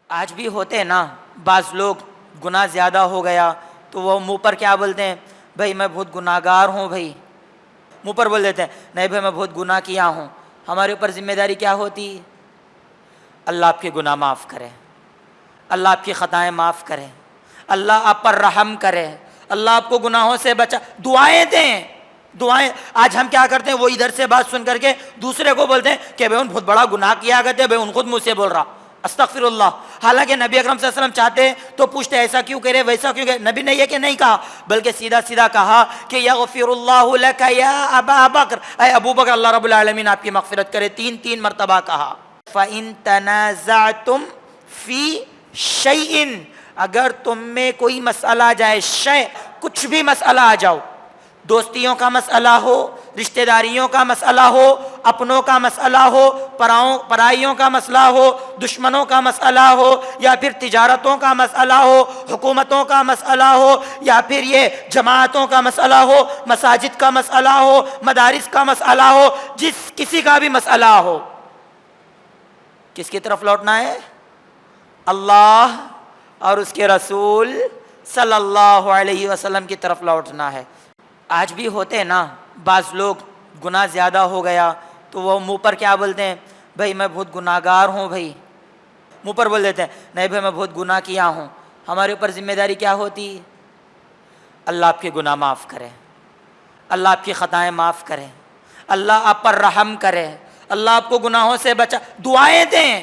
آج بھی ہوتے ہیں نا بعض لوگ، گناہ زیادہ ہو گیا تو وہ منہ پر کیا بولتے ہیں؟ بھائی میں بہت گناہ گار ہوں، بھائی منہ پر بول دیتے ہیں نہیں بھائی میں بہت گناہ کیا ہوں۔ ہمارے اوپر ذمہ داری کیا ہوتی؟ اللہ آپ کے گناہ معاف کرے، اللہ آپ کی خطائیں معاف کرے، اللہ آپ پر رحم کرے، اللہ آپ کو گناہوں سے بچا، دعائیں دیں، دعائیں۔ آج ہم کیا کرتے ہیں؟ وہ ادھر سے بات سن کر کے دوسرے کو بولتے ہیں کہ بھائی ان بہت بڑا گناہ کیا کرتے، بھائی ان خود منہ سے بول رہا استغفر اللہ۔ حالانکہ نبی اکرم صلی اللہ علیہ وسلم چاہتے تو پوچھتے ایسا کیوں کرے ویسا کیوں کرے، نبی نے یہ کہ نہیں کہا، بلکہ سیدھا سیدھا کہا کہ یغفر اللہ لک یا ابا بکر، اے ابو بکر اللہ رب العالمین آپ کی مغفرت کرے، تین مرتبہ کہا۔ فَإِن تَنَازَعْتُمْ فِي شَيْءٍ، اگر تم میں کوئی مسئلہ آ جائے، شے کچھ بھی مسئلہ آ جاؤ، دوستیوں کا مسئلہ ہو، رشتہ داریوں کا مسئلہ ہو، اپنوں کا مسئلہ ہو، پرائیوں کا مسئلہ ہو، دشمنوں کا مسئلہ ہو، یا پھر تجارتوں کا مسئلہ ہو، حکومتوں کا مسئلہ ہو، یا پھر یہ جماعتوں کا مسئلہ ہو، مساجد کا مسئلہ ہو، مدارس کا مسئلہ ہو، جس کسی کا بھی مسئلہ ہو، کس کی طرف لوٹنا ہے؟ اللہ اور اس کے رسول صلی اللہ علیہ وسلم کی طرف لوٹنا ہے۔ آج بھی ہوتے ہیں نا بعض لوگ، گناہ زیادہ ہو گیا تو وہ منہ پر کیا بولتے ہیں؟ بھائی میں بہت گناہ گار ہوں، بھائی منہ پر بول دیتے ہیں نہیں بھائی میں بہت گناہ کیا ہوں۔ ہمارے اوپر ذمہ داری کیا ہوتی؟ اللہ آپ کے گناہ معاف کرے، اللہ آپ کی خطائیں معاف کرے، اللہ آپ پر رحم کرے، اللہ آپ کو گناہوں سے بچا، دعائیں دیں،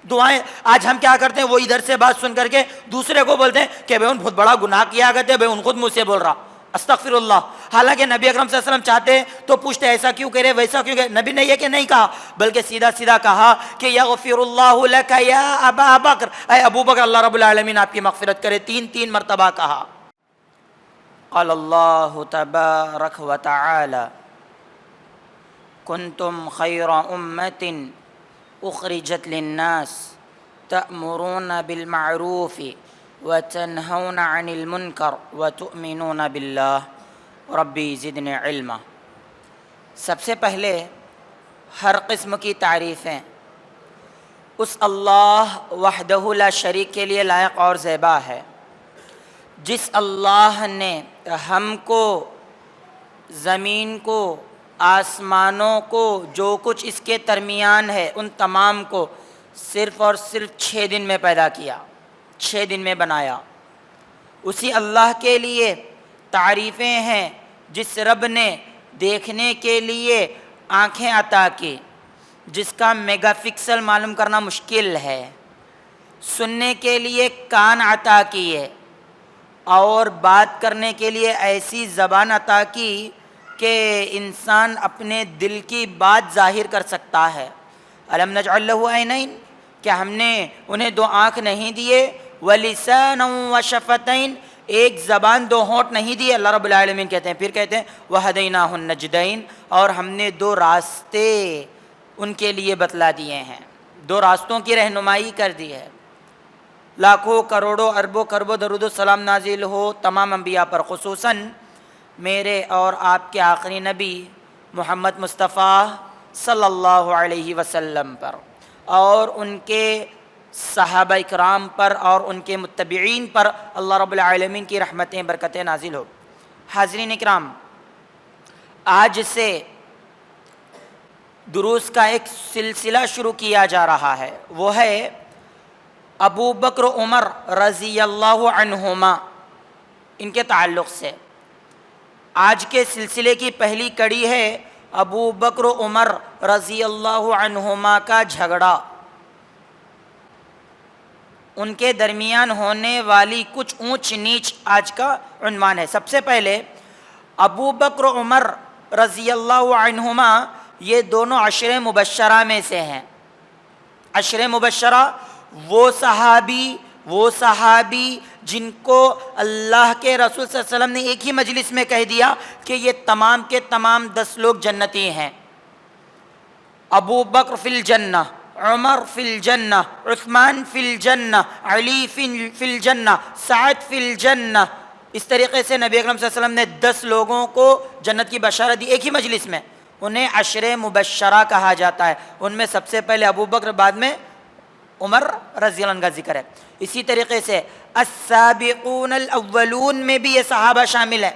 دعائیں۔ آج ہم کیا کرتے ہیں؟ وہ ادھر سے بات سن کر کے دوسرے کو بولتے ہیں کہ بھائی ان بہت بڑا گناہ کیا کرتے، بھائی ان خود منہ سے بول رہا استغفر اللہ۔ حالانکہ نبی اکرم صلی اللہ علیہ وسلم چاہتے تو پوچھتے ایسا کیوں کرے ویسا کیوں کرے، نبی نے یہ کہ نہیں کہا، بلکہ سیدھا سیدھا کہا کہ یغفر اللہ لک یا ابا بکر، اے ابو بکر اللہ رب العالمین آپ کی مغفرت کرے، تین مرتبہ کہا۔ قال اللہ تبارک و تعالی کنتم خیر امۃ اخرجت للناس تأمرون بالمعروف وتنہون عن المنکر وتؤمنون باللہ ربی زدنی علما۔ سب سے پہلے ہر قسم کی تعریفیں اس اللہ وحدہ لا شریک کے لیے لائق اور زیبا ہے، جس اللہ نے ہم کو، زمین کو، آسمانوں کو، جو کچھ اس کے درمیان ہے ان تمام کو صرف اور صرف 6 دن میں پیدا کیا، 6 دن میں بنایا۔ اسی اللہ کے لیے تعریفیں ہیں جس رب نے دیکھنے کے لیے آنکھیں عطا کی، جس کا میگا پکسل معلوم کرنا مشکل ہے، سننے کے لیے کان عطا کیے، اور بات کرنے کے لیے ایسی زبان عطا کی کہ انسان اپنے دل کی بات ظاہر کر سکتا ہے۔ الم نجعل له عینین، کیا ہم نے انہیں 2 آنکھ نہیں دیے؟ ولسانا وشفتین، ایک زبان 2 ہونٹ نہیں دیے؟ اللہ رب العالمین کہتے ہیں، پھر کہتے ہیں وہدیناہ النجدین، اور ہم نے 2 راستے ان کے لیے بتلا دیے ہیں، 2 راستوں کی رہنمائی کر دی ہے۔ لاکھوں کروڑوں اربوں خربوں درود و سلام نازل ہو تمام انبیاء پر، خصوصاً میرے اور آپ کے آخری نبی محمد مصطفیٰ صلی اللہ علیہ وسلم پر، اور ان کے صحابہ اکرام پر، اور ان کے متبعین پر اللہ رب العالمین کی رحمتیں برکتیں نازل ہو۔ حاضرین اکرام، آج سے دروس کا ایک سلسلہ شروع کیا جا رہا ہے، وہ ہے ابو بکر عمر رضی اللہ عنہما، ان کے تعلق سے۔ آج کے سلسلے کی پہلی کڑی ہے ابو بکر عمر رضی اللہ عنہما کا جھگڑا، ان کے درمیان ہونے والی کچھ اونچ نیچ آج کا عنوان ہے۔ سب سے پہلے ابو بکر عمر رضی اللہ عنہما، یہ دونوں عشرہ مبشرہ میں سے ہیں۔ عشرہ مبشرہ وہ صحابی جن کو اللہ کے رسول صلی اللہ علیہ وسلم نے ایک ہی مجلس میں کہہ دیا کہ یہ تمام کے تمام 10 لوگ جنتی ہیں۔ ابو بکر فی الجنہ، عمر فی الجنہ، عثمان فی الجنہ، علی فی الجنہ، سعد فی الجنہ۔ اس طریقے سے نبی اکرم صلی اللہ علیہ وسلم نے 10 لوگوں کو جنت کی بشارت دی ایک ہی مجلس میں، انہیں عشرہ مبشرہ کہا جاتا ہے۔ ان میں سب سے پہلے ابو بکر، بعد میں عمر رضی اللہ عنہ کا ذکر ہے. اسی طریقے سے السابقون الاولون میں بھی یہ صحابہ شامل ہیں.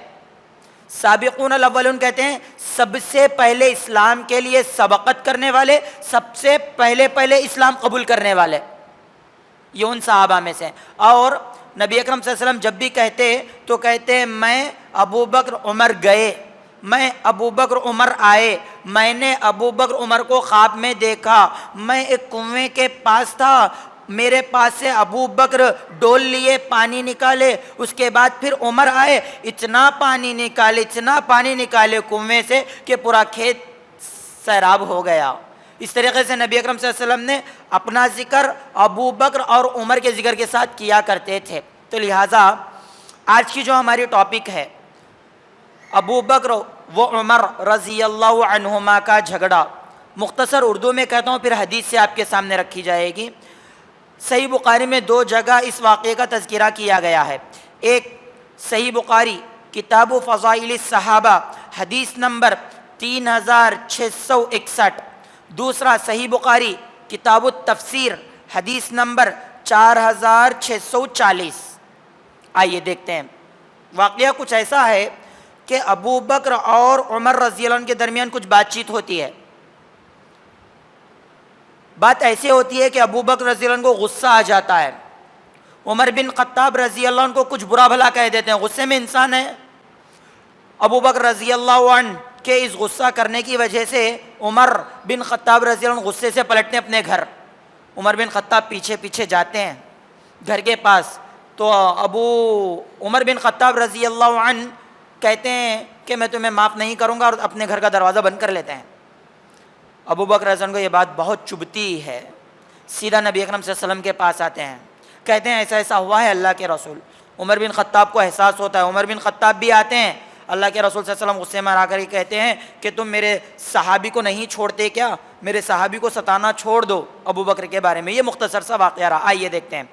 سابقون الاولون کہتے ہیں سب سے پہلے اسلام کے لیے سبقت کرنے والے، سب سے پہلے اسلام قبول کرنے والے، یہ ان صحابہ میں سے ہیں. اور نبی اکرم صلی اللہ علیہ وسلم جب بھی کہتے تو کہتے میں ابو بکر عمر گئے، میں ابو بکر عمر آئے، میں نے ابو بکر عمر کو خواب میں دیکھا، میں ایک کنویں کے پاس تھا، میرے پاس سے ابو بکر ڈول لیے پانی نکالے، اس کے بعد پھر عمر آئے، اتنا پانی نکالے کنویں سے کہ پورا کھیت سیراب ہو گیا. اس طریقے سے نبی اکرم صلی اللہ علیہ وسلم نے اپنا ذکر ابو بکر اور عمر کے ذکر کے ساتھ کیا کرتے تھے. تو لہٰذا آج کی جو ہماری ٹاپک ہے ابو بکر و عمر رضی اللہ عنہما کا جھگڑا، مختصر اردو میں کہتا ہوں پھر حدیث سے آپ کے سامنے رکھی جائے گی. صحیح بخاری میں 2 جگہ اس واقعے کا تذکرہ کیا گیا ہے. ایک صحیح بخاری کتاب فضائل الصحابہ حدیث نمبر 3661، دوسرا صحیح بخاری کتاب التفسیر حدیث نمبر 4640. آئیے دیکھتے ہیں. واقعہ کچھ ایسا ہے کہ ابو بکر اور عمر رضی اللہ عنہ کے درمیان کچھ بات چیت ہوتی ہے. بات ایسی ہوتی ہے کہ ابو بکر رضی اللہ عنہ کو غصہ آ جاتا ہے، عمر بن خطاب رضی اللہ عنہ کو کچھ برا بھلا کہہ دیتے ہیں، غصے میں انسان ہے. ابو بکر رضی اللہ عنہ کے اس غصہ کرنے کی وجہ سے عمر بن خطاب رضی اللہ عنہ غصے سے پلٹتے ہیں اپنے گھر. عمر بن خطاب پیچھے پیچھے جاتے ہیں گھر کے پاس، تو عمر بن خطاب رضی اللہ عنہ کہتے ہیں کہ میں تمہیں معاف نہیں کروں گا، اور اپنے گھر کا دروازہ بند کر لیتے ہیں. ابو بکر رضی اللہ عنہ کو یہ بات بہت چبھتی ہے، سیدھا نبی اکرم صلی اللہ علیہ وسلم کے پاس آتے ہیں، کہتے ہیں ایسا ایسا ہوا ہے اللہ کے رسول. عمر بن خطاب کو احساس ہوتا ہے، عمر بن خطاب بھی آتے ہیں. اللہ کے رسول صلی اللہ علیہ وسلم غصے میں آ کر کہتے ہیں کہ تم میرے صحابی کو نہیں چھوڑتے کیا، میرے صحابی کو ستانا چھوڑ دو. ابو بکر کے بارے میں یہ مختصر سا واقعہ رہا. آئیے دیکھتے ہیں.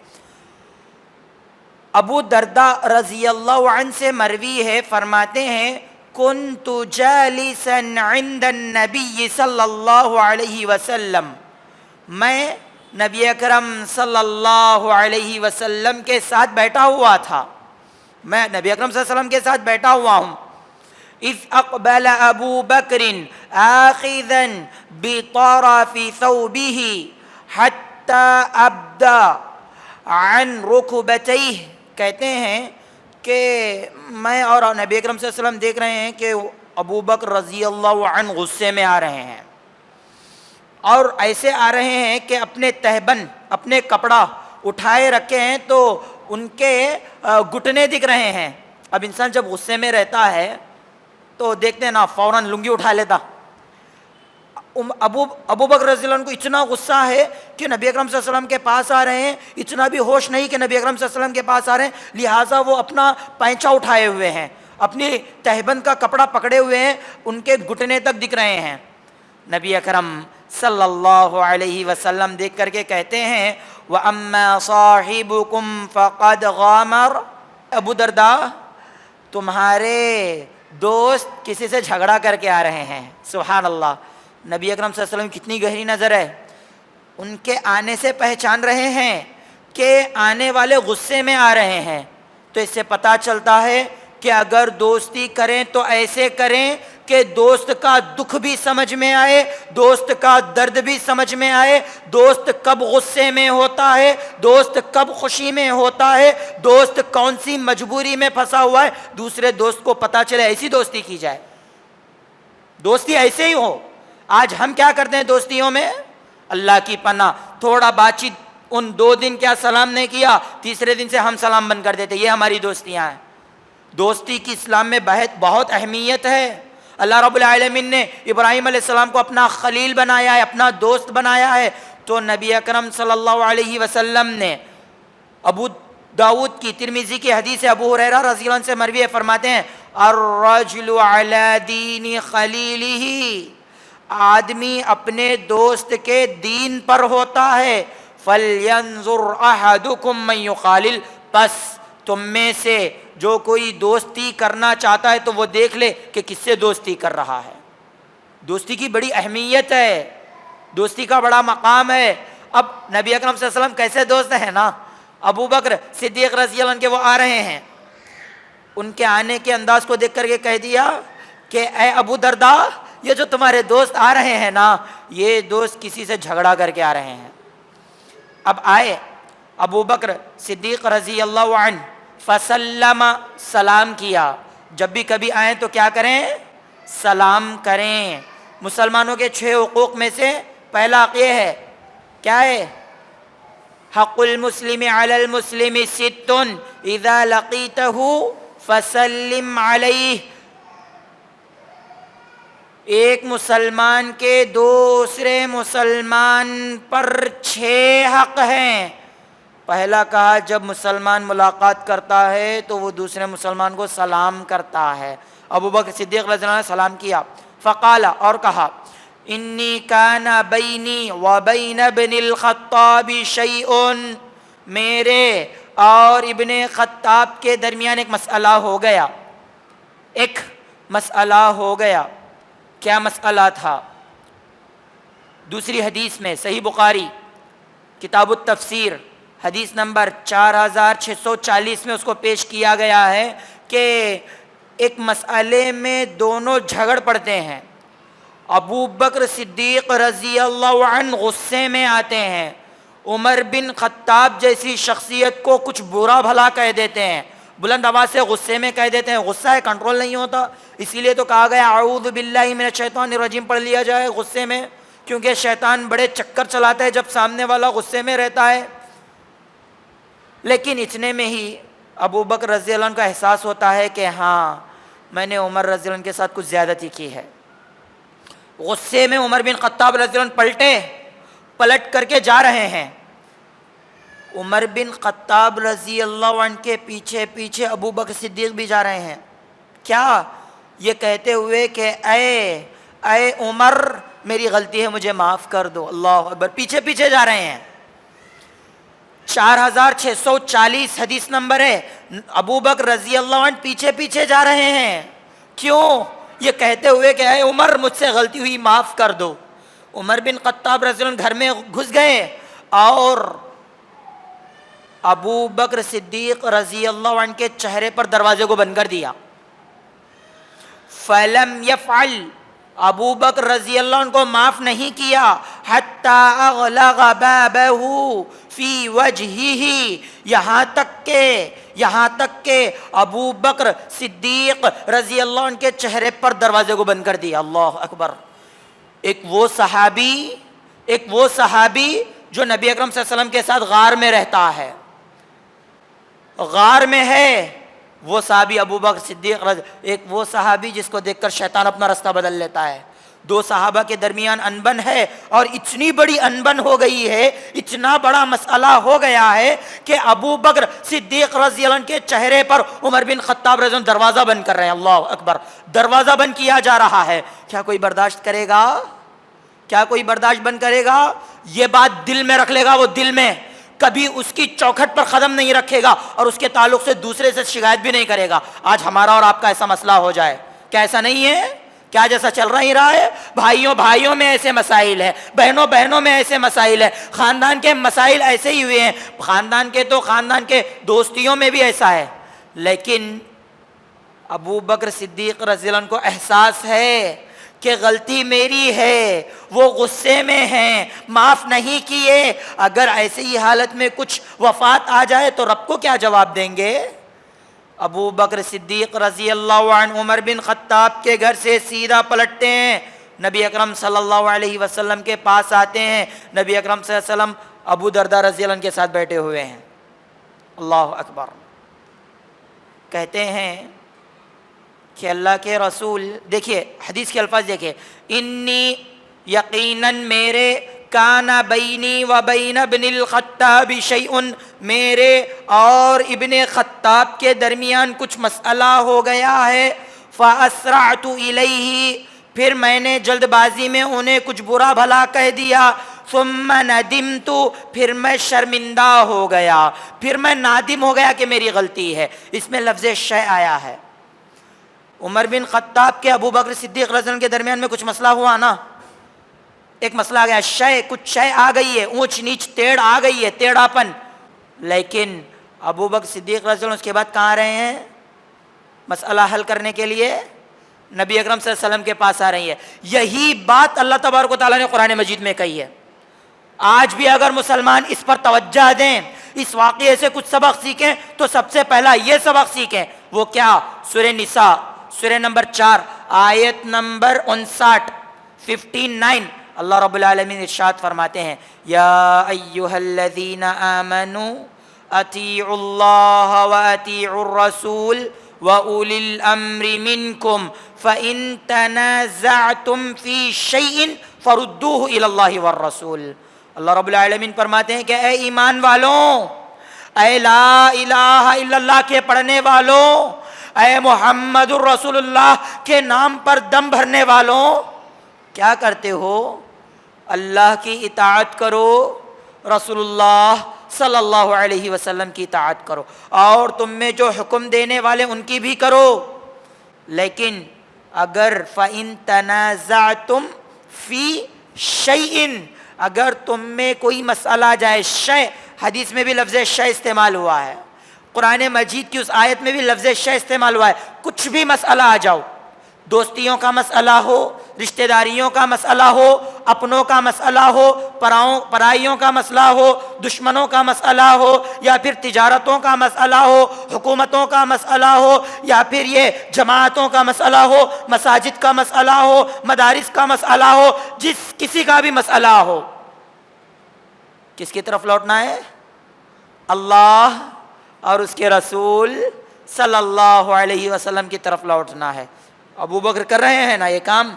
ابو درداء رضی اللہ عنہ سے مروی ہے، فرماتے ہیں کنت جالسا عند النبی صلی اللہ علیہ وسلم، میں نبی اکرم صلی اللہ علیہ وسلم کے ساتھ بیٹھا ہوا تھا، میں نبی اکرم صلی اللہ علیہ وسلم کے ساتھ بیٹھا ہوا ہوں. اذ اقبل ابو بکر آخذا بطرف ثوبه حتى ابدى عن ركبتيه. کہتے ہیں کہ میں اور نبی اکرم صلی اللہ علیہ وسلم دیکھ رہے ہیں کہ ابو بکر رضی اللہ عنہ غصے میں آ رہے ہیں، اور ایسے آ رہے ہیں کہ اپنے تہبند، اپنے کپڑا اٹھائے رکھے ہیں تو ان کے گھٹنے دکھ رہے ہیں. اب انسان جب غصے میں رہتا ہے تو دیکھتے ہیں نا فوراً لنگی اٹھا لیتا. ابو بکر رضی اللہ عنہ کو اتنا غصہ ہے کہ نبی اکرم صلی اللہ علیہ وسلم کے پاس آ رہے ہیں، اتنا بھی ہوش نہیں کہ نبی اکرم صلی اللہ علیہ وسلم کے پاس آ رہے ہیں، لہٰذا وہ اپنا پینچا اٹھائے ہوئے ہیں، اپنی تہبند کا کپڑا پکڑے ہوئے ہیں، ان کے گھٹنے تک دکھ رہے ہیں. نبی اکرم صلی اللہ علیہ وسلم دیکھ کر کے کہتے ہیں وَأَمَّا صَاحِبُكُمْ فَقَدْ غَامَرَ. ابو درداء تمہارے دوست کسی سے جھگڑا کر کے آ رہے ہیں. سبحان اللہ. نبی اکرم صلی اللہ علیہ وسلم کتنی گہری نظر ہے، ان کے آنے سے پہچان رہے ہیں کہ آنے والے غصے میں آ رہے ہیں. تو اس سے پتہ چلتا ہے کہ اگر دوستی کریں تو ایسے کریں کہ دوست کا دکھ بھی سمجھ میں آئے، دوست کا درد بھی سمجھ میں آئے، دوست کب غصے میں ہوتا ہے، دوست کب خوشی میں ہوتا ہے، دوست کون سی مجبوری میں پھنسا ہوا ہے، دوسرے دوست کو پتہ چلے. ایسی دوستی کی جائے، دوستی ایسے ہی ہو. آج ہم کیا کرتے ہیں دوستیوں میں، اللہ کی پناہ تھوڑا بات چیت، ان 2 دن کیا سلام نہیں کیا، تیسرے دن سے ہم سلام بند کر دیتے. یہ ہماری دوستیاں ہیں. دوستی کی اسلام میں بہت اہمیت ہے. اللہ رب العالمین نے ابراہیم علیہ السلام کو اپنا خلیل بنایا ہے، اپنا دوست بنایا ہے. تو نبی اکرم صلی اللہ علیہ وسلم نے ابو داؤد کی ترمذی کی حدیث ابو ہریرہ رضی اللہ عنہ سے مروی ہے، فرماتے ہیں الرجل علی دین خلیلہ، آدمی اپنے دوست کے دین پر ہوتا ہے. فَلْيَنْظُرْ أَحَدُكُمْ مَنْ يُخَالِلْ، پس تم میں سے جو کوئی دوستی کرنا چاہتا ہے تو وہ دیکھ لے کہ کس سے دوستی کر رہا ہے. دوستی کی بڑی اہمیت ہے، دوستی کا بڑا مقام ہے. اب نبی اکرم صلی اللہ علیہ وسلم کیسے دوست ہیں نا, ابو بکر صدیق رضی اللہ عنہ کے وہ آ رہے ہیں, ان کے آنے کے انداز کو دیکھ کر کے کہہ دیا کہ اے ابو دردا, یہ جو تمہارے دوست آ رہے ہیں نا, یہ دوست کسی سے جھگڑا کر کے آ رہے ہیں. اب آئے ابو بکر صدیق رضی اللہ عنہ, فسلم, سلام کیا. جب بھی کبھی آئیں تو کیا کریں, سلام کریں. مسلمانوں کے 6 حقوق میں سے پہلا حق یہ ہے, کیا ہے؟ حق المسلم علی المسلم 6 اذا لقیتہ فسلم علیہ. ایک مسلمان کے دوسرے مسلمان پر 6 حق ہیں. پہلا کہا جب مسلمان ملاقات کرتا ہے تو وہ دوسرے مسلمان کو سلام کرتا ہے. ابو بکر صدیق رضی اللہ عنہ نے سلام کیا. فقال, اور کہا, انی کان بینی و بین ابن الخطاب شیء, میرے اور ابن خطاب کے درمیان ایک مسئلہ ہو گیا, ایک مسئلہ ہو گیا. کیا مسئلہ تھا؟ دوسری حدیث میں صحیح بخاری کتاب التفسیر حدیث نمبر 4640 میں اس کو پیش کیا گیا ہے کہ ایک مسئلے میں دونوں جھگڑ پڑتے ہیں. ابو بکر صدیق رضی اللہ عنہ غصے میں آتے ہیں, عمر بن خطاب جیسی شخصیت کو کچھ برا بھلا کہہ دیتے ہیں, بلند آواز سے غصے میں کہہ دیتے ہیں. غصہ ہے, کنٹرول نہیں ہوتا, اسی لیے تو کہا گیا اعوذ باللہ من الشیطان الرجیم پڑھ لیا جائے غصے میں, کیونکہ شیطان بڑے چکر چلاتا ہے جب سامنے والا غصے میں رہتا ہے. لیکن اتنے میں ہی ابو بکر رضی اللہ عنہ کا احساس ہوتا ہے کہ ہاں میں نے عمر رضی اللہ عنہ کے ساتھ کچھ زیادتی کی ہے. غصے میں عمر بن خطاب رضی اللہ عنہ پلٹ کر کے جا رہے ہیں. عمر بن خطاب رضی اللہ عنہ کے پیچھے پیچھے ابو بکر صدیق بھی جا رہے ہیں. کیا؟ یہ کہتے ہوئے کہ اے عمر, میری غلطی ہے, مجھے معاف کر دو. اللہ اکبر. پیچھے پیچھے جا رہے ہیں. 4640 حدیث نمبر ہے. ابو بکر رضی اللہ عنہ پیچھے پیچھے جا رہے ہیں. کیوں؟ یہ کہتے ہوئے کہ اے عمر, مجھ سے غلطی ہوئی, معاف کر دو. عمر بن خطاب رضی اللہ عنہ گھر میں گھس گئے اور ابو بکر صدیق رضی اللہ عنہ کے چہرے پر دروازے کو بند کر دیا. فلم یفعل, ابو بکر رضی اللہ عنہ کو معاف نہیں کیا. حتی اغلق بابہ فی وجہہ, یہاں تک کہ ابو بکر صدیق رضی اللہ عنہ کے چہرے پر دروازے کو بند کر دیا. اللہ اکبر. ایک وہ صحابی جو نبی اکرم صلی اللہ علیہ وسلم کے ساتھ غار میں رہتا ہے, غار میں ہے, وہ صحابی ابو بکر صدیق ایک وہ صحابی جس کو دیکھ کر شیطان اپنا راستہ بدل لیتا ہے. 2 صحابہ کے درمیان انبن ہے, اور اتنی بڑی انبن ہو گئی ہے, اتنا بڑا مسئلہ ہو گیا ہے کہ ابو بکر صدیق رضی اللہ عنہ کے چہرے پر عمر بن خطاب رضی اللہ عنہ دروازہ بند کر رہے ہیں. اللہ اکبر. دروازہ بند کیا جا رہا ہے. کیا کوئی برداشت کرے گا؟ کیا کوئی برداشت بند کرے گا؟ یہ بات دل میں رکھ لے گا, وہ دل میں کبھی اس کی چوکھٹ پر قدم نہیں رکھے گا, اور اس کے تعلق سے دوسرے سے شکایت بھی نہیں کرے گا. آج ہمارا اور آپ کا ایسا مسئلہ ہو جائے, کیا ایسا نہیں ہے؟ کیا جیسا چل رہا ہے؟ بھائیوں میں ایسے مسائل ہے, بہنوں میں ایسے مسائل ہے, خاندان کے مسائل ایسے ہی ہوئے ہیں. خاندان کے دوستیوں میں بھی ایسا ہے. لیکن ابو بکر صدیق رضی اللہ عنہ کو احساس ہے کہ غلطی میری ہے, وہ غصے میں ہیں, معاف نہیں کیے. اگر ایسی حالت میں کچھ وفات آ جائے تو رب کو کیا جواب دیں گے؟ ابو بکر صدیق رضی اللہ عنہ عمر بن خطاب کے گھر سے سیدھا پلٹتے ہیں, نبی اکرم صلی اللہ علیہ وسلم کے پاس آتے ہیں. نبی اکرم صلی اللہ علیہ وسلم ابو درداء رضی اللہ عنہ کے ساتھ بیٹھے ہوئے ہیں. اللہ اکبر. کہتے ہیں کہ اللہ کے رسول, دیکھیے حدیث کے الفاظ دیکھیے, انی یقیناً میرے, کانا بینی و بین ابن الخطاب شیء, میرے اور ابن خطاب کے درمیان کچھ مسئلہ ہو گیا ہے. فاسرعت الیہ, پھر میں نے جلد بازی میں انہیں کچھ برا بھلا کہہ دیا. ثم ندمت, پھر میں شرمندہ ہو گیا, پھر میں نادم ہو گیا کہ میری غلطی ہے. اس میں لفظ شیء آیا ہے. عمر بن خطاب کے ابو بکر صدیق رضی اللہ عنہ کے درمیان میں کچھ مسئلہ ہوا نا, ایک مسئلہ آ گیا، شے کچھ شے آ گئی ہے، اونچ نیچ ٹیڑھ آ گئی ہے، ٹیڑھاپن، لیکن ابو بکر صدیق رضی اللہ عنہ اس کے بعد کہاں رہے ہیں؟ مسئلہ حل کرنے کے لیے نبی اکرم صلی اللہ علیہ وسلم کے پاس آ رہی ہے. یہی بات اللہ تبارک و تعالیٰ نے قرآن مجید میں کہی ہے. آج بھی اگر مسلمان اس پر توجہ دیں، اس واقعے سے کچھ سبق سیکھیں، تو سب سے پہلا یہ سبق سیکھیں. وہ کیا؟ سورہ نساء سورہ نمبر 4 آیت نمبر 59 اللہ رب العالمین ارشاد فرماتے ہیں، یا ایھا الذین آمنوا اطیعوا اللہ واطیعوا الرسول وَأُولِي الْأَمْرِ مِنْكُمْ فَإِن تَنَازَعْتُمْ فِي شَيْءٍ فَرُدُّوهُ إِلَى اللَّهِ وَالرَّسُولِ. اللہ رب العالمین فرماتے ہیں کہ اے ایمان والوں، اے لا الہ الا اللہ کے پڑھنے والوں، اے محمد الرسول اللہ کے نام پر دم بھرنے والوں، کیا کرتے ہو؟ اللہ کی اطاعت کرو، رسول اللہ صلی اللہ علیہ وسلم کی اطاعت کرو، اور تم میں جو حکم دینے والے ان کی بھی کرو. لیکن اگر فَإِن تَنَازَعْتُمْ فِي شَيْءٍ، اگر تم میں کوئی مسئلہ آ جائے، شے حدیث میں بھی لفظ شے استعمال ہوا ہے، قرآن مجید کی اس آیت میں بھی لفظ شے استعمال ہوا ہے. کچھ بھی مسئلہ آ جاؤ، دوستیوں کا مسئلہ ہو، رشتہ داریوں کا مسئلہ ہو، اپنوں کا مسئلہ ہو، پرائیوں کا مسئلہ ہو، دشمنوں کا مسئلہ ہو، یا پھر تجارتوں کا مسئلہ ہو، حکومتوں کا مسئلہ ہو، یا پھر یہ جماعتوں کا مسئلہ ہو، مساجد کا مسئلہ ہو، مدارس کا مسئلہ ہو، جس کسی کا بھی مسئلہ ہو، کس کی طرف لوٹنا ہے؟ اللہ اور اس کے رسول صلی اللہ علیہ وسلم کی طرف لوٹنا ہے. ابو بکر کر رہے ہیں نا یہ کام؟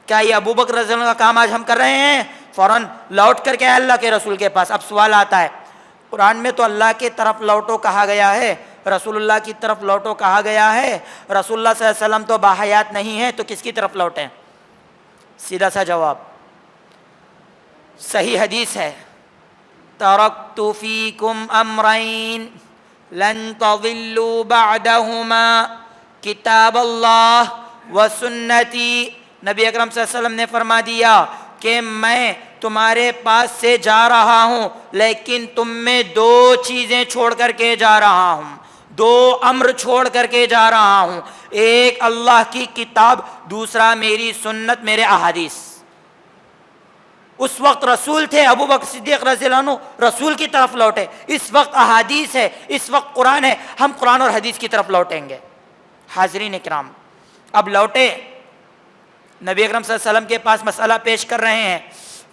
کیا یہ ابو بکر رضی اللہ عنہ کا کام آج ہم کر رہے ہیں؟ فوراً لوٹ کر کے اللہ کے رسول کے پاس. اب سوال آتا ہے، قرآن میں تو اللہ کی طرف لوٹو کہا گیا ہے، رسول اللہ کی طرف لوٹو کہا گیا ہے، رسول اللہ صلی اللہ علیہ وسلم تو باحیات نہیں ہے، تو کس کی طرف لوٹیں؟ سیدھا سا جواب، صحیح حدیث ہے، ترکت فیکم امرین لن تضلوا بعدہما کتاب اللہ وسنتی. نبی اکرم صلی اللہ علیہ وسلم نے فرما دیا کہ میں تمہارے پاس سے جا رہا ہوں، لیکن تم میں دو چیزیں چھوڑ کر کے جا رہا ہوں، دو امر چھوڑ کر کے جا رہا ہوں، ایک اللہ کی کتاب، دوسرا میری سنت، میرے احادیث. اس وقت رسول تھے، ابو بکر صدیق رضی اللہ عنہ رسول کی طرف لوٹے. اس وقت احادیث ہے، اس وقت قرآن ہے، ہم قرآن اور حدیث کی طرف لوٹیں گے. حاضرین اکرام، اب لوٹے نبی اکرم صلی اللہ علیہ وسلم کے پاس مسئلہ پیش کر رہے ہیں.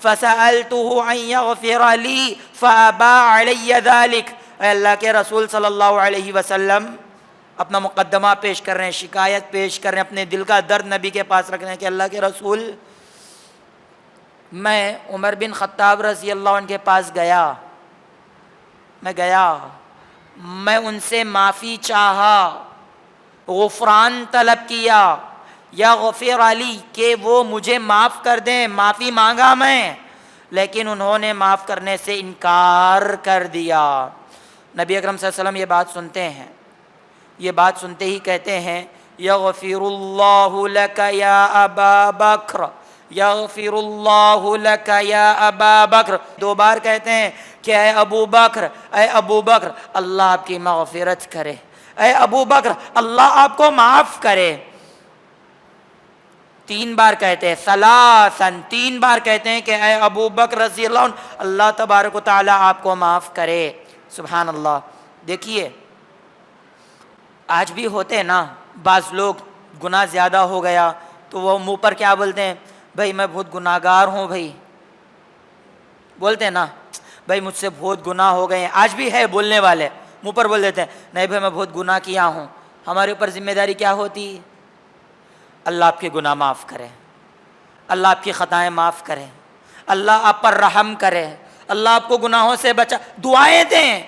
فَسَأَلْتُهُ أَن يَغْفِرَ لِي فَأَبَى عَلَيَّ ذَلِكَ. اے اللہ کے رسول صلی اللہ علیہ وسلم اپنا مقدمہ پیش کر رہے ہیں، شکایت پیش کر رہے ہیں، اپنے دل کا درد نبی کے پاس رکھ رہے ہیں کہ اللہ کے رسول، میں عمر بن خطاب رضی اللہ عنہ کے پاس گیا، میں ان سے معافی چاہا، غفران طلب کیا، یا غفر علی کہ وہ مجھے معاف کر دیں، معافی مانگا میں، لیکن انہوں نے معاف کرنے سے انکار کر دیا. نبی اکرم صلی اللہ علیہ وسلم یہ بات سنتے ہیں، یہ بات سنتے ہی کہتے ہیں، یغفر اللہ لک یا ابا بکر، یغفر اللہ لک یا ابا بکر. دو بار کہتے ہیں کہ اے ابو بکر، اے ابو بکر، اللہ آپ کی مغفرت کرے، اے ابو بکر اللہ آپ کو معاف کرے. تین بار کہتے ہیں، ثلاثاً، تین بار کہتے ہیں کہ اے ابو بکر رضی اللہ عنہ اللہ تبارک و تعالی آپ کو معاف کرے. سبحان اللہ. دیکھیے آج بھی ہوتے ہیں نا بعض لوگ، گناہ زیادہ ہو گیا تو وہ منہ پر کیا بولتے ہیں؟ بھائی میں بہت گناہ گار ہوں، بھائی بولتے ہیں نا، بھائی مجھ سے بہت گناہ ہو گئے ہیں. آج بھی ہے بولنے والے، منہ پر بول دیتے ہیں نہیں بھائی میں بہت گناہ کیا ہوں. ہمارے اوپر ذمہ داری کیا ہوتی؟ اللہ آپ کے گناہ معاف کرے، اللہ آپ کی خطائیں معاف کرے، اللہ آپ پر رحم کرے، اللہ آپ کو گناہوں سے بچا. دعائیں دیں،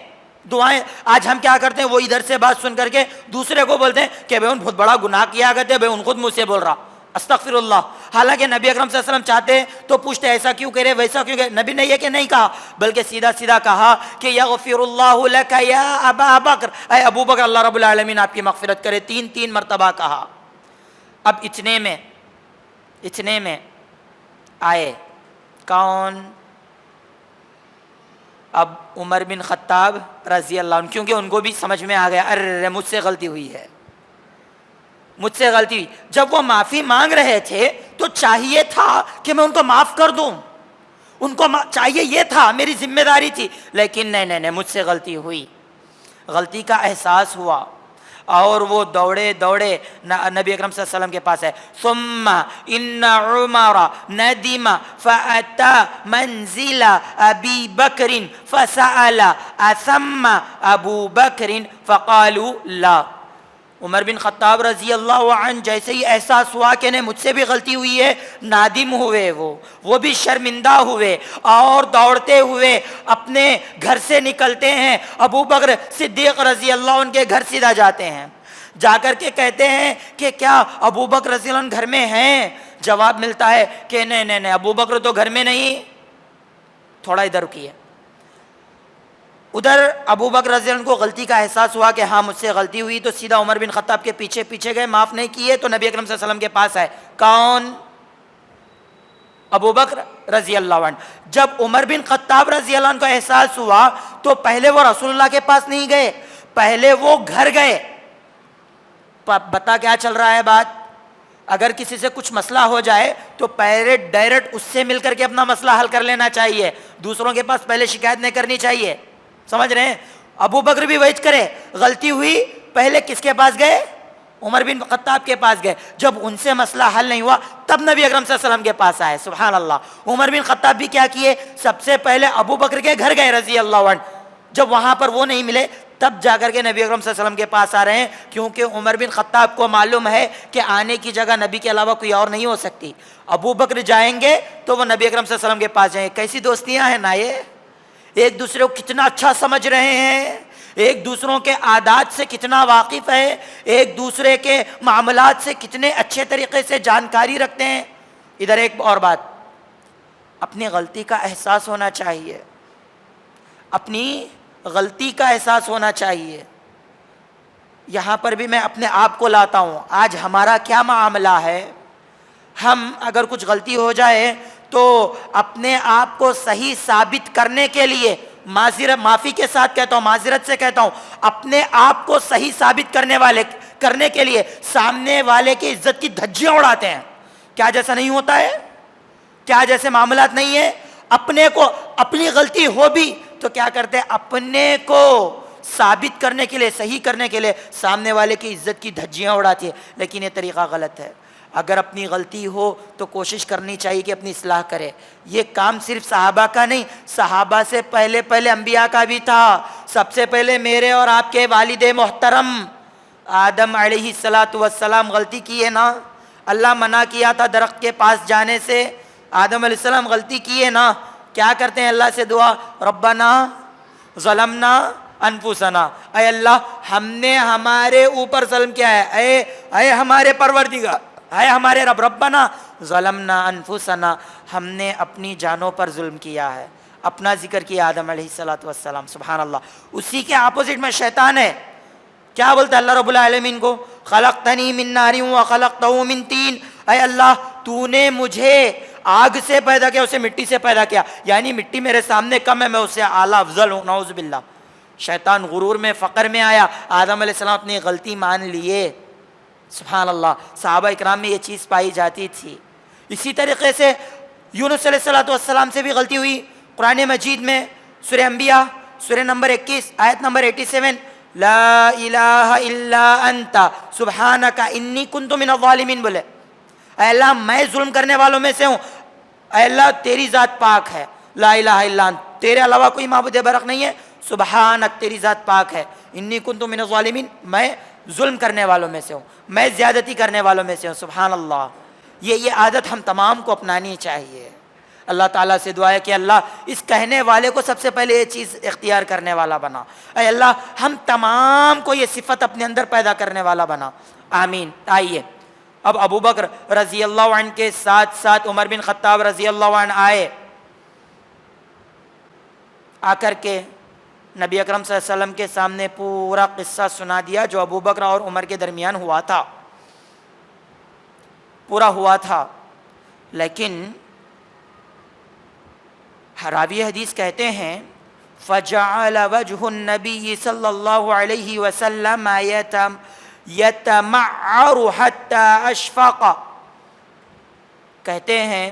دعائیں. آج ہم کیا کرتے ہیں؟ وہ ادھر سے بات سن کر کے دوسرے کو بولتے ہیں کہ بھائی ان بہت بڑا گناہ کیا کرتے، بھائی ان خود مجھ سے بول رہا، استغفر اللہ. حالانکہ نبی اکرم صلی اللہ علیہ وسلم چاہتے تو پوچھتے ایسا کیوں کرے، ویسا کیوں کرے. نبی نے یہ کہ نہیں کہا، بلکہ سیدھا سیدھا کہا کہ یغفر اللہ لک یا ابا بکر، اے ابو بکر اللہ رب العالمین آپ کی مغفرت کرے. تین مرتبہ کہا. اب اتنے میں آئے کون؟ اب عمر بن خطاب رضی اللہ عنہ، کیونکہ ان کو بھی سمجھ میں آ گیا ارے مجھ سے غلطی ہوئی ہے، مجھ سے غلطی ہوئی. جب وہ معافی مانگ رہے تھے تو چاہیے تھا کہ میں ان کو معاف کر دوں، ان کو چاہیے یہ تھا، میری ذمہ داری تھی، لیکن نہیں، مجھ سے غلطی ہوئی. غلطی کا احساس ہوا اور وہ دوڑے نبی اکرم صلی اللہ علیہ وسلم کے پاس ہے. ثم ان عمر ندم فاتى منزل ابی بکر فسأل اثم ابو بکر فقالوا لا. عمر بن خطاب رضی اللہ عنہ جیسے ہی احساس ہوا کہ نہیں مجھ سے بھی غلطی ہوئی ہے، نادم ہوئے، وہ بھی شرمندہ ہوئے اور دوڑتے ہوئے اپنے گھر سے نکلتے ہیں. ابو بکر صدیق رضی اللہ عنہ کے گھر سیدھا جاتے ہیں، جا کر کے کہتے ہیں کہ کیا ابو بکر رضی اللہ عنہ گھر میں ہیں؟ جواب ملتا ہے کہ نہیں ابو بکر تو گھر میں نہیں. تھوڑا ادھر رکیے. ادھر ابو بکر رضی اللہ عنہ کو غلطی کا احساس ہوا کہ ہاں مجھ سے غلطی ہوئی، تو سیدھا عمر بن خطاب کے پیچھے گئے، معاف نہیں کیے تو نبی اکرم صلی اللہ علیہ وسلم کے پاس آئے. کون؟ ابو بکر رضی اللہ عنہ. جب عمر بن خطاب رضی اللہ عنہ کو احساس ہوا تو پہلے وہ رسول اللہ کے پاس نہیں گئے، پہلے وہ گھر گئے. بتا کیا چل رہا ہے بات؟ اگر کسی سے کچھ مسئلہ ہو جائے تو پہلے ڈائریکٹ اس سے مل کر کے اپنا مسئلہ حل کر لینا چاہیے، دوسروں کے پاس پہلے شکایت نہیں کرنی چاہیے. سمجھ رہے ہیں؟ ابو بکر بھی وہی کرے، غلطی ہوئی پہلے کس کے پاس گئے؟ عمر بن خطاب کے پاس گئے. جب ان سے مسئلہ حل نہیں ہوا تب نبی اکرم صلی اللہ علیہ وسلم کے پاس آئے. سبحان اللہ. عمر بن خطاب بھی کیا کیے؟ سب سے پہلے ابو بکر کے گھر گئے رضی اللہ عنہ. جب وہاں پر وہ نہیں ملے تب جا کر کے نبی اکرم صلی اللہ علیہ وسلم کے پاس آ رہے ہیں، کیونکہ عمر بن خطاب کو معلوم ہے کہ آنے کی جگہ نبی کے علاوہ کوئی اور نہیں ہو سکتی. ابو بکر جائیں گے تو وہ نبی اکرم صلی اللہ علیہ وسلم کے پاس جائیں گے. کیسی دوستیاں ہیں نا یہ! ایک دوسرے کو کتنا اچھا سمجھ رہے ہیں، ایک دوسروں کے عادات سے کتنا واقف ہے، ایک دوسرے کے معاملات سے کتنے اچھے طریقے سے جانکاری رکھتے ہیں. ادھر ایک اور بات، اپنی غلطی کا احساس ہونا چاہیے، اپنی غلطی کا احساس ہونا چاہیے. یہاں پر بھی میں اپنے آپ کو لاتا ہوں. آج ہمارا کیا معاملہ ہے؟ ہم اگر کچھ غلطی ہو جائے تو اپنے آپ کو صحیح ثابت کرنے کے لیے معافی کے ساتھ کہتا ہوں، معذرت سے کہتا ہوں، اپنے آپ کو صحیح ثابت کرنے کے لیے سامنے والے کی عزت کی دھجیاں اڑاتے ہیں. کیا جیسا نہیں ہوتا ہے؟ کیا جیسے معاملات نہیں ہے؟ اپنے کو اپنی غلطی ہو بھی تو کیا کرتے ہیں؟ اپنے کو ثابت کرنے کے لیے، صحیح کرنے کے لیے سامنے والے کی عزت کی دھجیاں اڑاتی ہے. لیکن یہ طریقہ غلط ہے. اگر اپنی غلطی ہو تو کوشش کرنی چاہیے کہ اپنی اصلاح کرے. یہ کام صرف صحابہ کا نہیں، صحابہ سے پہلے انبیاء کا بھی تھا. سب سے پہلے میرے اور آپ کے والد محترم آدم علیہ السلام غلطی کیے نا، اللہ منع کیا تھا درخت کے پاس جانے سے. آدم علیہ السلام غلطی کیے نا، کیا کرتے ہیں اللہ سے دعا؟ ربنا ظلمنا انفسنا، اے اللہ ہم نے ہمارے اوپر ظلم کیا ہے، اے ہمارے پروردگار، اے ہمارے رب، ربنا ظلمنا انفسنا، ہم نے اپنی جانوں پر ظلم کیا ہے. اپنا ذکر کیا آدم علیہ السلام. سبحان اللہ. اسی کے اپوزٹ میں شیطان ہے. کیا بولتا ہے اللہ رب العالمین کو؟ خلقتنی من نار وخلقتہ من طین، اے اللہ تو نے مجھے آگ سے پیدا کیا، اسے مٹی سے پیدا کیا، یعنی مٹی میرے سامنے کم ہے، میں اس سے اعلیٰ افضل ہوں. نعوذ باللہ. شیطان غرور میں، فقر میں آیا. آدم علیہ السلام اپنی غلطی مان لیے. سبحان اللہ. صحابہ اکرام میں یہ چیز پائی جاتی تھی. اسی طریقے سے یونس علیہ السلام سے بھی غلطی ہوئی. قرآن مجید میں سورہ انبیاء سورہ نمبر 21 آیت نمبر 87، لا الہ الا انت سبحانک انی کنت من الظالمین بولے. اے اللہ میں ظلم کرنے والوں میں سے ہوں، اے اللہ تیری ذات پاک ہے، لا الہ الا انت، تیرے علاوہ کوئی معبود برحق نہیں ہے، سبحانک تیری ذات پاک ہے، انی کنت من الظالمین میں ظلم کرنے والوں میں سے ہوں، میں زیادتی کرنے والوں میں سے ہوں. سبحان اللہ. یہ عادت ہم تمام کو اپنانی چاہیے. اللہ تعالیٰ سے دعا ہے کہ اللہ اس کہنے والے کو سب سے پہلے یہ چیز اختیار کرنے والا بنا. اے اللہ ہم تمام کو یہ صفت اپنے اندر پیدا کرنے والا بنا. آمین. آئیے اب ابو بکر رضی اللہ عنہ کے ساتھ ساتھ عمر بن خطاب رضی اللہ عنہ آئے. آ کر کے نبی اکرم صلی اللہ علیہ وسلم کے سامنے پورا قصہ سنا دیا جو ابو بکر اور عمر کے درمیان ہوا تھا. پورا ہوا تھا. لیکن راوی حدیث کہتے ہیں فَجَعَلَ وَجْهُ النَّبِيِّ صلی اللہ علیہ وسلم يَتَمَعَّرُ حَتَّى أَشْفَقَ، کہتے ہیں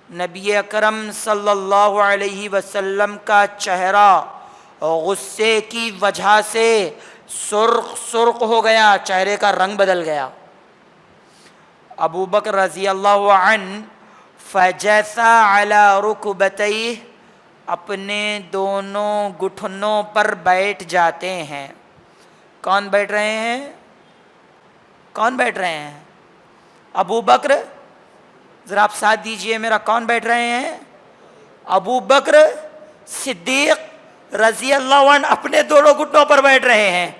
نبی اکرم صلی اللہ علیہ وسلم کا چہرہ غصے کی وجہ سے سرخ سرخ ہو گیا، چہرے کا رنگ بدل گیا۔ ابو بکر رضی اللہ عنہ فجثا علی رکبتیہ، اپنے دونوں گھٹنوں پر بیٹھ جاتے ہیں۔ کون بیٹھ رہے ہیں؟ کون بیٹھ رہے ہیں؟ ابو بکر، ذرا آپ ساتھ دیجئے میرا، کون بیٹھ رہے ہیں؟ ابو بکر صدیق رضی اللہ عنہ اپنے دونوں گھٹنوں پر بیٹھ رہے ہیں،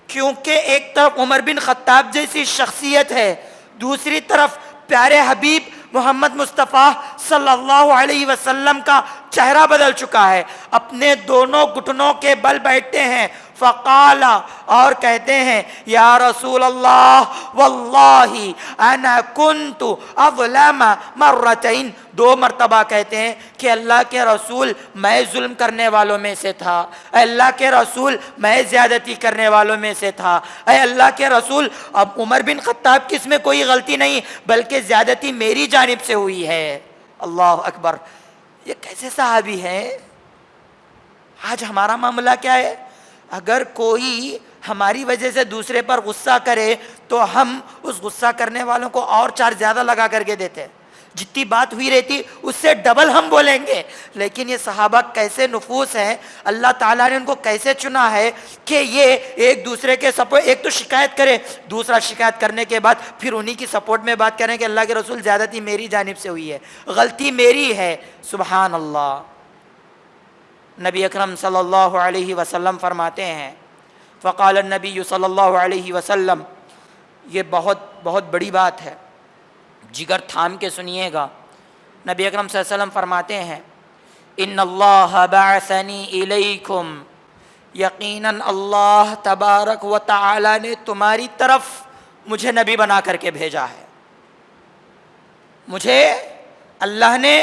کیونکہ ایک طرف عمر بن خطاب جیسی شخصیت ہے، دوسری طرف پیارے حبیب محمد مصطفیٰ صلی اللہ علیہ وسلم کا چہرہ بدل چکا ہے، اپنے دونوں گھٹنوں کے بل بیٹھتے ہیں۔ فقال، اور کہتے ہیں یا رسول اللہ واللہ انا کنت اظلم مرتين، دو مرتبہ کہتے ہیں کہ اللہ کے رسول میں ظلم کرنے والوں میں سے تھا، اے اللہ کے رسول میں زیادتی کرنے والوں میں سے تھا، اے اللہ کے رسول اب عمر بن خطاب کی اس میں کوئی غلطی نہیں بلکہ زیادتی میری جانب سے ہوئی ہے۔ اللہ اکبر، یہ کیسے صحابی ہیں؟ آج ہمارا معاملہ کیا ہے؟ اگر کوئی ہماری وجہ سے دوسرے پر غصہ کرے تو ہم اس غصہ کرنے والوں کو اور چار زیادہ لگا کر کے دیتے، جتنی بات ہوئی رہتی اس سے ڈبل ہم بولیں گے۔ لیکن یہ صحابہ کیسے نفوس ہیں، اللہ تعالیٰ نے ان کو کیسے چنا ہے کہ یہ ایک دوسرے کے سپورٹ، ایک تو شکایت کرے، دوسرا شکایت کرنے کے بعد پھر انہی کی سپورٹ میں بات کریں کہ اللہ کے رسول زیادتی میری جانب سے ہوئی ہے، غلطی میری ہے۔ سبحان اللہ۔ نبی اکرم صلی اللہ علیہ وسلم فرماتے ہیں فقال النبی صلی اللہ علیہ وسلم، یہ بہت بہت بڑی بات ہے، جگر تھام کے سنیے گا۔ نبی اکرم صلی اللہ علیہ وسلم فرماتے ہیں ان اللہ بعثنی الیکم، یقیناً اللہ تبارک و تعالی نے تمہاری طرف مجھے نبی بنا کر کے بھیجا ہے، مجھے اللہ نے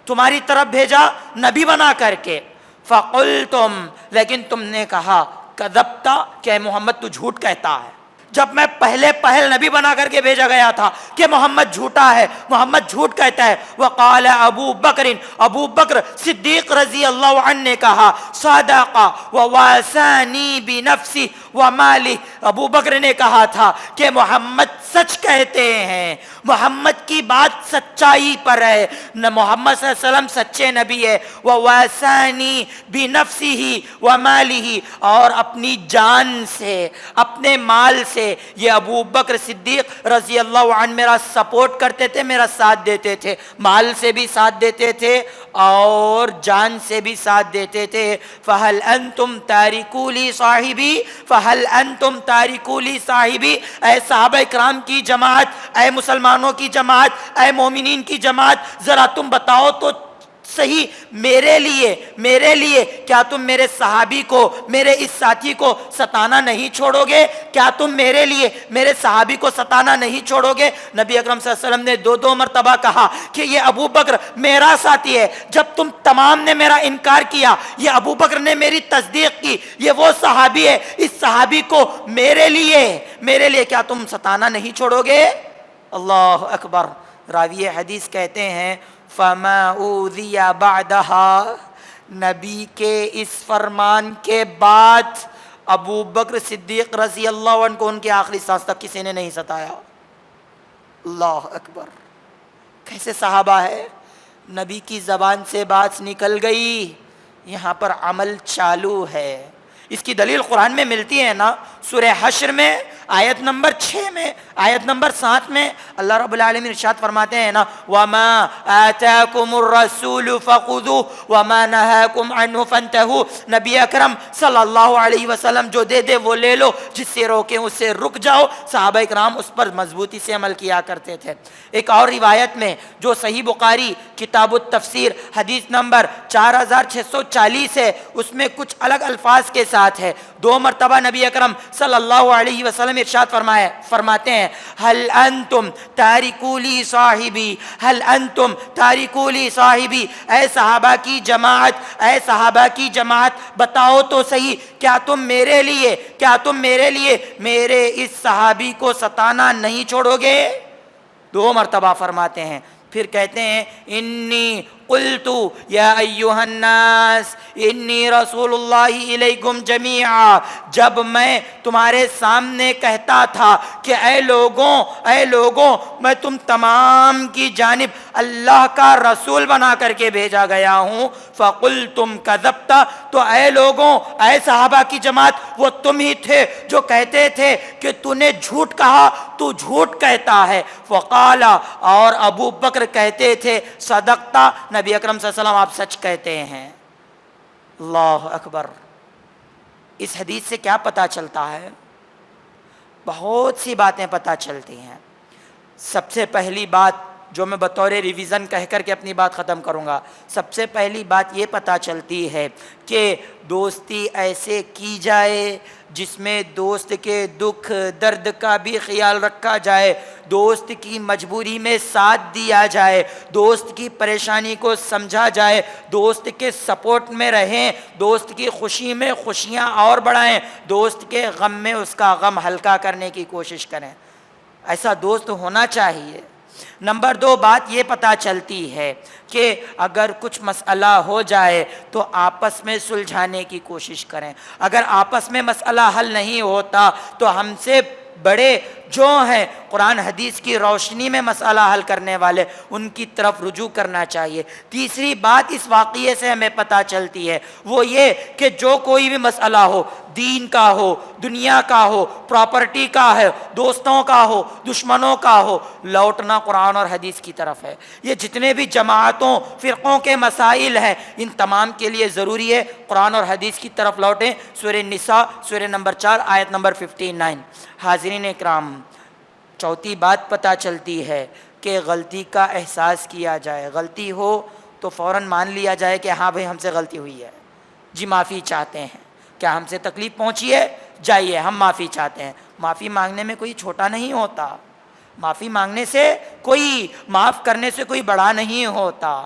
تمہاری طرف بھیجا نبی بنا کر کے۔ فقلتم، لیکن تم نے کہا کذبت، کہ محمد تو جھوٹ کہتا ہے۔ جب میں پہلے پہل نبی بنا کر کے بھیجا گیا تھا کہ محمد جھوٹا ہے، محمد جھوٹ کہتا ہے۔ وقال ابو بکر، ابو بکر صدیق رضی اللہ عنہ نے کہا صدق وواسانی بنفسی ومالی، ابو بکر نے کہا تھا کہ محمد سچ کہتے ہیں، محمد کی بات سچائی پر ہے، محمد صلی اللہ علیہ وسلم سچے نبی ہے۔ وواسانی بنفسی ومالی، اور اپنی جان سے اپنے مال سے یہ ابو بکر صدیق رضی اللہ عنہ میرا سپورٹ کرتے تھے، میرا ساتھ دیتے تھے، مال سے بھی ساتھ دیتے تھے اور جان سے بھی ساتھ دیتے تھے۔ فہل انتم تارکو لی صاحبی، فہل انتم تارکو لی صاحبی، اے صحابہ کرام کی جماعت، اے مسلمانوں کی جماعت، اے مومنین کی جماعت، ذرا تم بتاؤ تو صحیح، میرے لیے کیا تم میرے صحابی کو، میرے اس ساتھی کو ستانا نہیں چھوڑو گے؟ کیا تم میرے لیے میرے صحابی کو ستانا نہیں چھوڑو گے؟ نبی اکرم صلی اللہ علیہ وسلم نے دو مرتبہ کہا کہ یہ ابو بکر میرا ساتھی ہے، جب تم تمام نے میرا انکار کیا، یہ ابو بکر نے میری تصدیق کی، یہ وہ صحابی ہے، اس صحابی کو میرے لیے کیا تم ستانا نہیں چھوڑو گے؟ اللہ اکبر۔ راوی حدیث کہتے ہیں فما اوذی بعدہا، نبی کے اس فرمان کے بعد ابو بکر صدیق رضی اللہ عنہ کو ان کے آخری سانس تک کسی نے نہیں ستایا۔ اللہ اکبر، کیسے صحابہ ہے، نبی کی زبان سے بات نکل گئی، یہاں پر عمل چالو ہے۔ اس کی دلیل قرآن میں ملتی ہے نا، سورہ حشر میں آیت نمبر 6 میں، آیت نمبر 7 میں اللہ رب العالمین ارشاد فرماتے ہیں نا وَمَا آتَاكُمُ الرَّسُولُ فَخُذُوهُ وَمَا نَهَاكُمْ عَنْهُ فَانْتَهُوا، نبی اکرم صلی اللہ علیہ وسلم جو دے وہ لے لو، جس سے روکیں اس سے رک جاؤ۔ صحابہ کرام اس پر مضبوطی سے عمل کیا کرتے تھے۔ ایک اور روایت میں جو صحیح بخاری کتاب التفسیر حدیث نمبر 4640 ہے، اس میں کچھ الگ الفاظ کے ساتھ ہے۔ 2 مرتبہ نبی اکرم صلی اللہ علیہ وسلم ارشاد فرماتے ہیں هل انتم تارکو لی صاحبی، هل انتم تارکو لی صاحبی، اے صحابہ کی جماعت بتاؤ تو صحیح، کیا تم میرے لیے میرے اس صحابی کو ستانا نہیں چھوڑو گے؟ 2 مرتبہ فرماتے ہیں، پھر کہتے ہیں انی قلت یا ایھا الناس انی رسول اللہ الیکم جمیعا، جب میں تمہارے سامنے کہتا تھا کہ اے لوگوں میں تم تمام کی جانب اللہ کا رسول بنا کر کے بھیجا گیا ہوں، فقلتم کذبت، تو اے لوگوں، اے صحابہ کی جماعت، وہ تم ہی تھے جو کہتے تھے کہ تو نے جھوٹ کہا، تو جھوٹ کہتا ہے، وقال، اور ابو بکر کہتے تھے صدقتا، نبی اکرم صلی اللہ علیہ وسلم آپ سچ کہتے ہیں۔ اللہ اکبر۔ اس حدیث سے کیا پتہ چلتا ہے؟ بہت سی باتیں پتہ چلتی ہیں۔ سب سے پہلی بات جو میں بطور ریویژن کہہ کر کے اپنی بات ختم کروں گا، سب سے پہلی بات یہ پتہ چلتی ہے کہ دوستی ایسے کی جائے جس میں دوست کے دکھ درد کا بھی خیال رکھا جائے، دوست کی مجبوری میں ساتھ دیا جائے، دوست کی پریشانی کو سمجھا جائے، دوست کے سپورٹ میں رہیں، دوست کی خوشی میں خوشیاں اور بڑھائیں، دوست کے غم میں اس کا غم ہلکا کرنے کی کوشش کریں۔ ایسا دوست ہونا چاہیے۔ نمبر 2 بات یہ پتہ چلتی ہے کہ اگر کچھ مسئلہ ہو جائے تو آپس میں سلجھانے کی کوشش کریں۔ اگر آپس میں مسئلہ حل نہیں ہوتا تو ہم سے بڑے جو ہیں قرآن حدیث کی روشنی میں مسئلہ حل کرنے والے، ان کی طرف رجوع کرنا چاہیے۔ تیسری بات اس واقعے سے ہمیں پتہ چلتی ہے وہ یہ کہ جو کوئی بھی مسئلہ ہو، دین کا ہو، دنیا کا ہو، پراپرٹی کا ہے، دوستوں کا ہو، دشمنوں کا ہو، لوٹنا قرآن اور حدیث کی طرف ہے۔ یہ جتنے بھی جماعتوں فرقوں کے مسائل ہیں، ان تمام کے لیے ضروری ہے قرآن اور حدیث کی طرف لوٹیں۔ سورہ نساء سورہ نمبر 4 آیت نمبر 59۔ حاضرین اکرام، چوتھی بات پتہ چلتی ہے کہ غلطی کا احساس کیا جائے۔ غلطی ہو تو فوراً مان لیا جائے کہ ہاں بھئی ہم سے غلطی ہوئی ہے، جی معافی چاہتے ہیں، کیا ہم سے تکلیف پہنچی ہے، جائیے ہم معافی چاہتے ہیں۔ معافی مانگنے میں کوئی چھوٹا نہیں ہوتا، معافی مانگنے سے کوئی، معاف کرنے سے کوئی بڑا نہیں ہوتا۔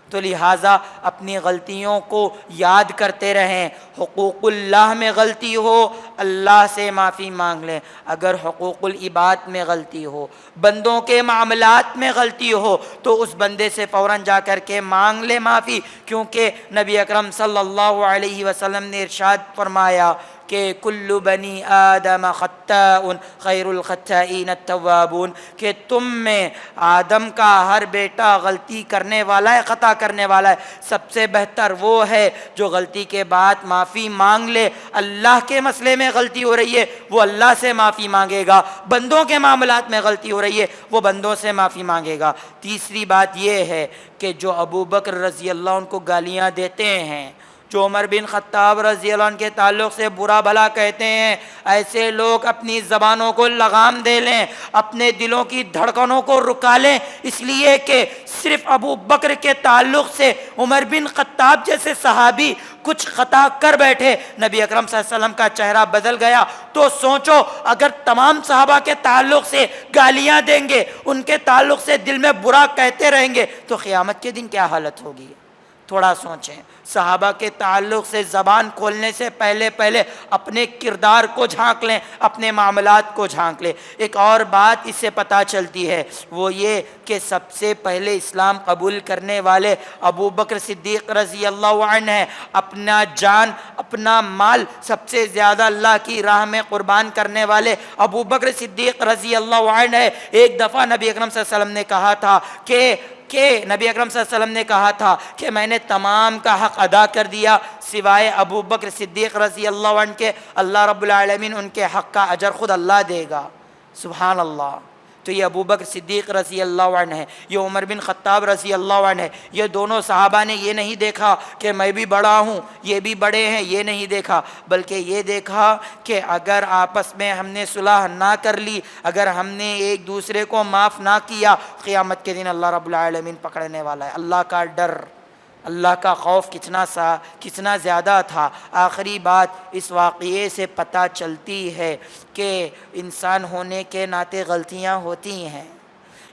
تو لہٰذا اپنی غلطیوں کو یاد کرتے رہیں۔ حقوق اللہ میں غلطی ہو اللہ سے معافی مانگ لیں، اگر حقوق العباد میں غلطی ہو، بندوں کے معاملات میں غلطی ہو تو اس بندے سے فوراً جا کر کے مانگ لے معافی، کیونکہ نبی اکرم صلی اللہ علیہ وسلم نے ارشاد فرمایا کہ کل بنی آدم خطاء خیر الخطائین التوابون، کہ تم میں آدم کا ہر بیٹا غلطی کرنے والا ہے، خطا کرنے والا ہے، سب سے بہتر وہ ہے جو غلطی کے بعد معافی مانگ لے۔ اللہ کے مسئلے میں غلطی ہو رہی ہے وہ اللہ سے معافی مانگے گا، بندوں کے معاملات میں غلطی ہو رہی ہے وہ بندوں سے معافی مانگے گا۔ تیسری بات یہ ہے کہ جو ابو بکر رضی اللہ عنہ کو گالیاں دیتے ہیں، جو عمر بن خطاب رضی اللہ عنہ کے تعلق سے برا بھلا کہتے ہیں، ایسے لوگ اپنی زبانوں کو لگام دے لیں، اپنے دلوں کی دھڑکنوں کو رکا لیں، اس لیے کہ صرف ابو بکر کے تعلق سے عمر بن خطاب جیسے صحابی کچھ خطا کر بیٹھے، نبی اکرم صلی اللہ علیہ وسلم کا چہرہ بدل گیا۔ تو سوچو اگر تمام صحابہ کے تعلق سے گالیاں دیں گے، ان کے تعلق سے دل میں برا کہتے رہیں گے تو قیامت کے دن کیا حالت ہوگی؟ تھوڑا سوچیں۔ صحابہ کے تعلق سے زبان کھولنے سے پہلے اپنے کردار کو جھانک لیں، اپنے معاملات کو جھانک لیں۔ ایک اور بات اس سے پتہ چلتی ہے وہ یہ کہ سب سے پہلے اسلام قبول کرنے والے ابو بکر صدیق رضی اللہ عنہ ہیں۔ اپنا جان، اپنا مال سب سے زیادہ اللہ کی راہ میں قربان کرنے والے ابو بکر صدیق رضی اللہ عنہ ہیں۔ ایک دفعہ نبی اکرم صلی اللہ علیہ وسلم نے کہا تھا کہ نبی اکرم صلی اللہ علیہ وسلم نے کہا تھا کہ میں نے تمام کا حق ادا کر دیا سوائے ابو بکر صدیق رضی اللہ عنہ کے، اللہ رب العالمین ان کے حق کا اجر خود اللہ دے گا۔ سبحان اللہ۔ تو یہ ابو بکر صدیق رضی اللہ عنہ ہے، یہ عمر بن خطاب رضی اللہ عنہ ہے۔ یہ دونوں صحابہ نے یہ نہیں دیکھا کہ میں بھی بڑا ہوں یہ بھی بڑے ہیں، یہ نہیں دیکھا، بلکہ یہ دیکھا کہ اگر آپس میں ہم نے صلح نہ کر لی، اگر ہم نے ایک دوسرے کو معاف نہ کیا، قیامت کے دن اللہ رب العالمین پکڑنے والا ہے۔ اللہ کا ڈر، اللہ کا خوف کتنا زیادہ تھا۔ آخری بات اس واقعے سے پتہ چلتی ہے کہ انسان ہونے کے ناطے غلطیاں ہوتی ہیں،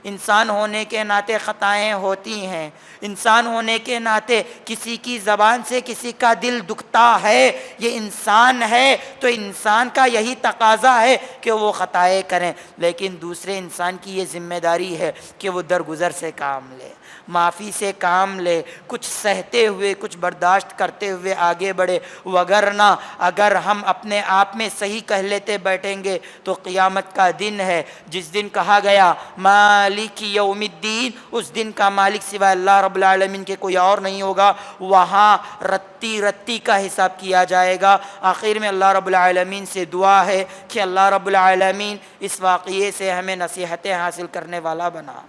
انسان ہونے کے ناطے خطائیں ہوتی ہیں، انسان ہونے کے ناطے کسی کی زبان سے کسی کا دل دکھتا ہے، یہ انسان ہے تو انسان کا یہی تقاضا ہے کہ وہ خطائیں کریں، لیکن دوسرے انسان کی یہ ذمہ داری ہے کہ وہ درگزر سے کام لے، معافی سے کام لے، کچھ سہتے ہوئے کچھ برداشت کرتے ہوئے آگے بڑھے، وگرنہ اگر ہم اپنے آپ میں صحیح کہہ لیتے بیٹھیں گے تو قیامت کا دن ہے، جس دن کہا گیا مالک یوم الدین، اس دن کا مالک سوائے اللہ رب العالمین کے کوئی اور نہیں ہوگا، وہاں رتی رتی کا حساب کیا جائے گا۔ آخر میں اللہ رب العالمین سے دعا ہے کہ اللہ رب العالمین اس واقعے سے ہمیں نصیحتیں حاصل کرنے والا بنا۔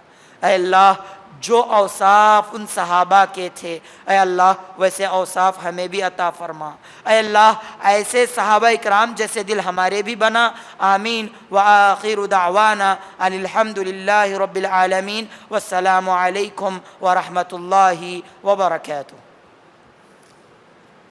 اے اللہ، جو اوصاف ان صحابہ کے تھے، اے اللہ ویسے اوصاف ہمیں بھی عطا فرما۔ اے اللہ ایسے صحابہ اکرام جیسے دل ہمارے بھی بنا۔ آمین۔ وآخر دعوانا ان الحمد للہ رب العالمین، والسلام علیکم ورحمۃ اللہ وبرکاتہ۔